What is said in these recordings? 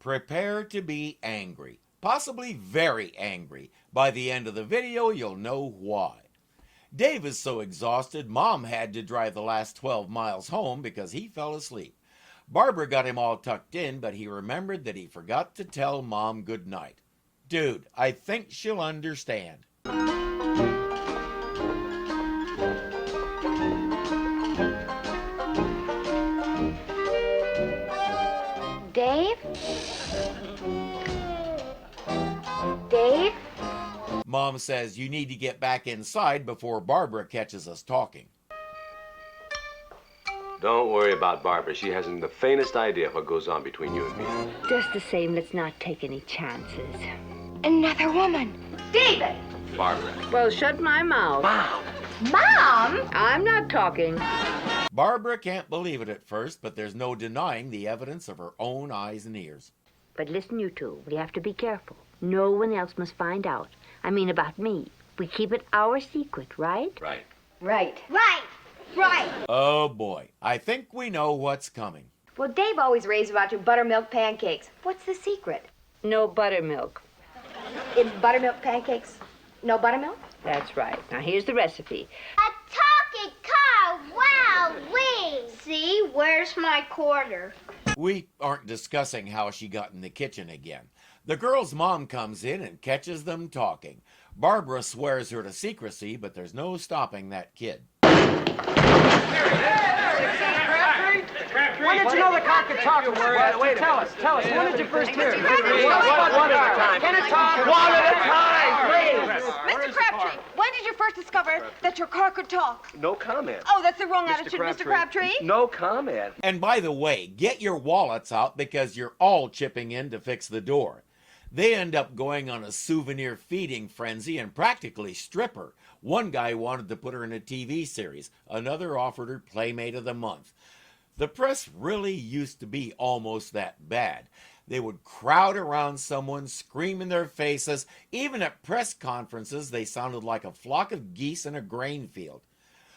Prepare to be angry, possibly very angry. By the end of the video, you'll know why. Dave is so exhausted, Mom had to drive the last 12 miles home because he fell asleep. Barbara got him all tucked in, but he remembered that he forgot to tell Mom good night. Dude, I think she'll understand. Dave? Dave? Mom says you need to get back inside before Barbara catches us talking. Don't worry about Barbara. She hasn't the faintest idea what goes on between you and me. Just the same, let's not take any chances. Another woman. David! Barbara. Well, shut my mouth. Mom! Mom! I'm not talking. Barbara can't believe it at first, but there's no denying the evidence of her own eyes and ears. But listen, you two, we have to be careful. No one else must find out. I mean about me. We keep it our secret, right? Right. Right. Right. Right. Oh boy, I think we know what's coming. Well, Dave always raves about your buttermilk pancakes. What's the secret? No buttermilk. In buttermilk pancakes, no buttermilk? That's right. Now here's the recipe. A talking car, wow, wee! See, where's my quarter? We aren't discussing how she got in the kitchen again. The girl's mom comes in and catches them talking. Barbara swears her to secrecy, but there's no stopping that kid. When did you know the cock could talk? Tell us. When did you first hear it? One at a time. Can it talk? One at a time, please. Mr. Crabtree, when did you first discover that your car could talk? No comment. Oh, that's the wrong attitude, Mr. Crabtree. No comment. And by the way, get your wallets out because you're all chipping in to fix the door. They end up going on a souvenir feeding frenzy and practically strip her. One guy wanted to put her in a TV series. Another offered her Playmate of the Month. The press really used to be almost that bad. They would crowd around someone, scream in their faces. Even at press conferences, they sounded like a flock of geese in a grain field.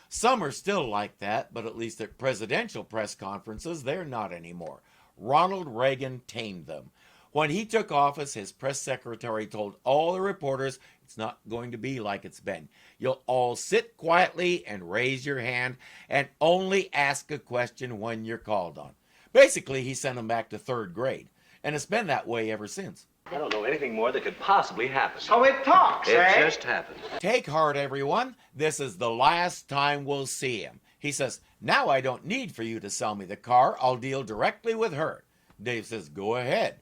Some are still like that, but at least at presidential press conferences, they're not anymore. Ronald Reagan tamed them. When he took office, his press secretary told all the reporters it's not going to be like it's been. You'll all sit quietly and raise your hand and only ask a question when you're called on. Basically, he sent them back to third grade, and it's been that way ever since. I don't know anything more that could possibly happen. So it talks, It eh? just happened. Take heart, everyone. This is the last time we'll see him. He says, now I don't need for you to sell me the car. I'll deal directly with her. Dave says, go ahead.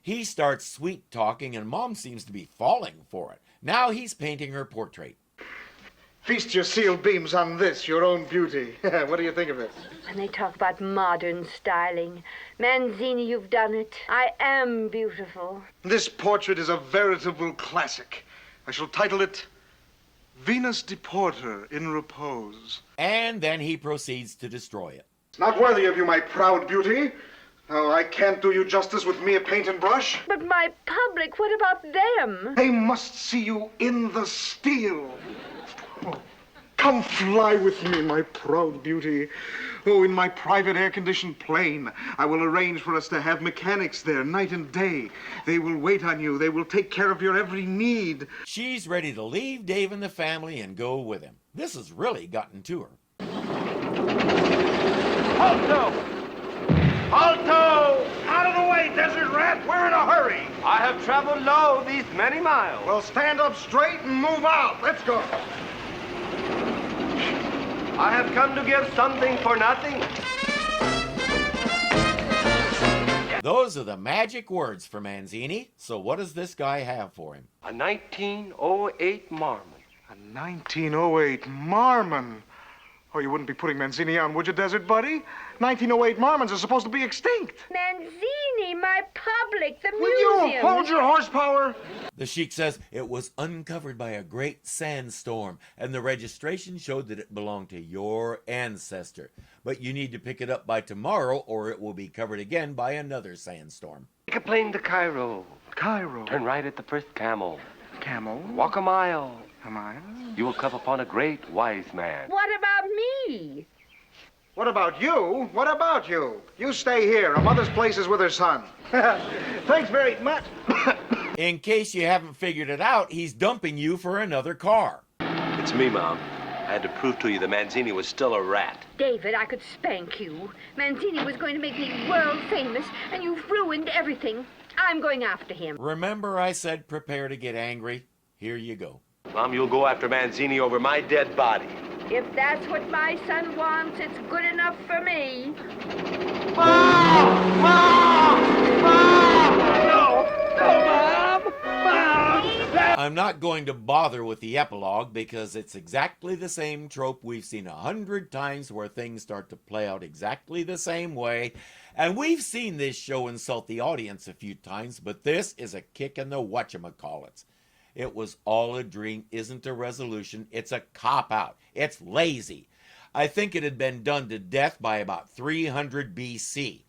He starts sweet talking, and Mom seems to be falling for it. Now he's painting her portrait. Feast your seal beams on this, your own beauty. What do you think of it? And they talk about modern styling. Manzini, you've done it. I am beautiful. This portrait is a veritable classic. I shall title it Venus de Porter in Repose. And then he proceeds to destroy it. It's not worthy of you, my proud beauty. Oh, I can't do you justice with mere paint and brush. But my public, what about them? They must see you in the steel. Oh, come fly with me, my proud beauty. Oh, in my private air-conditioned plane. I will arrange for us to have mechanics there night and day. They will wait on you. They will take care of your every need. She's ready to leave Dave and the family and go with him. This has really gotten to her. Alto! Alto! Out of the way, desert rat! We're in a hurry! I have traveled low these many miles. Well, stand up straight and move out. Let's go. I have come to give something for nothing. Those are the magic words for Manzini. So what does this guy have for him? A 1908 Marmon. A 1908 Marmon. Oh, you wouldn't be putting Manzini on, would you, Desert Buddy? 1908 Marmons are supposed to be extinct. Manzini, my public, the Will museum. you hold your horsepower? The sheik says it was uncovered by a great sandstorm, and the registration showed that it belonged to your ancestor. But you need to pick it up by tomorrow, or it will be covered again by another sandstorm. Take a plane to Cairo. Cairo. Turn right at the first camel. Camel. Walk a mile. A mile? You will come upon a great wise man. What about me? What about you? What about you? You stay here. A mother's place is with her son. Thanks very much. In case you haven't figured it out, he's dumping you for another car. It's me, Mom. I had to prove to you that Manzini was still a rat. David, I could spank you. Manzini was going to make me world famous, and you've ruined everything. I'm going after him. Remember I said prepare to get angry? Here you go. Mom, you'll go after Manzini over my dead body. If that's what my son wants, it's good enough for me. Mom! Mom! Mom! No! No, Mom! Mom! I'm not going to bother with the epilogue because it's exactly the same trope we've seen 100 times where things start to play out exactly the same way. And we've seen this show insult the audience a few times, but this is a kick in the whatchamacallits. It was all a dream isn't a resolution. It's a cop-out. It's lazy. I think it had been done to death by about 300 BC.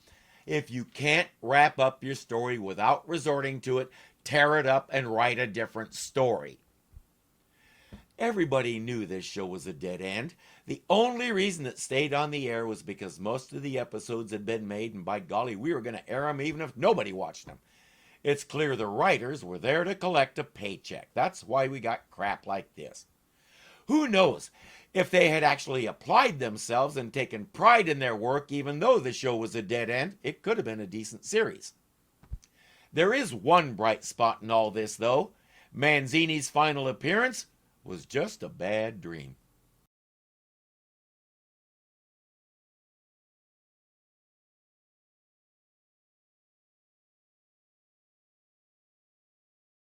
If you can't wrap up your story without resorting to it, tear it up and write a different story. Everybody knew this show was a dead end. The only reason it stayed on the air was because most of the episodes had been made, and by golly, we were going to air them even if nobody watched them. It's clear the writers were there to collect a paycheck. That's why we got crap like this. Who knows? If they had actually applied themselves and taken pride in their work, even though the show was a dead end, it could have been a decent series. There is one bright spot in all this, though. Manzini's final appearance was just a bad dream.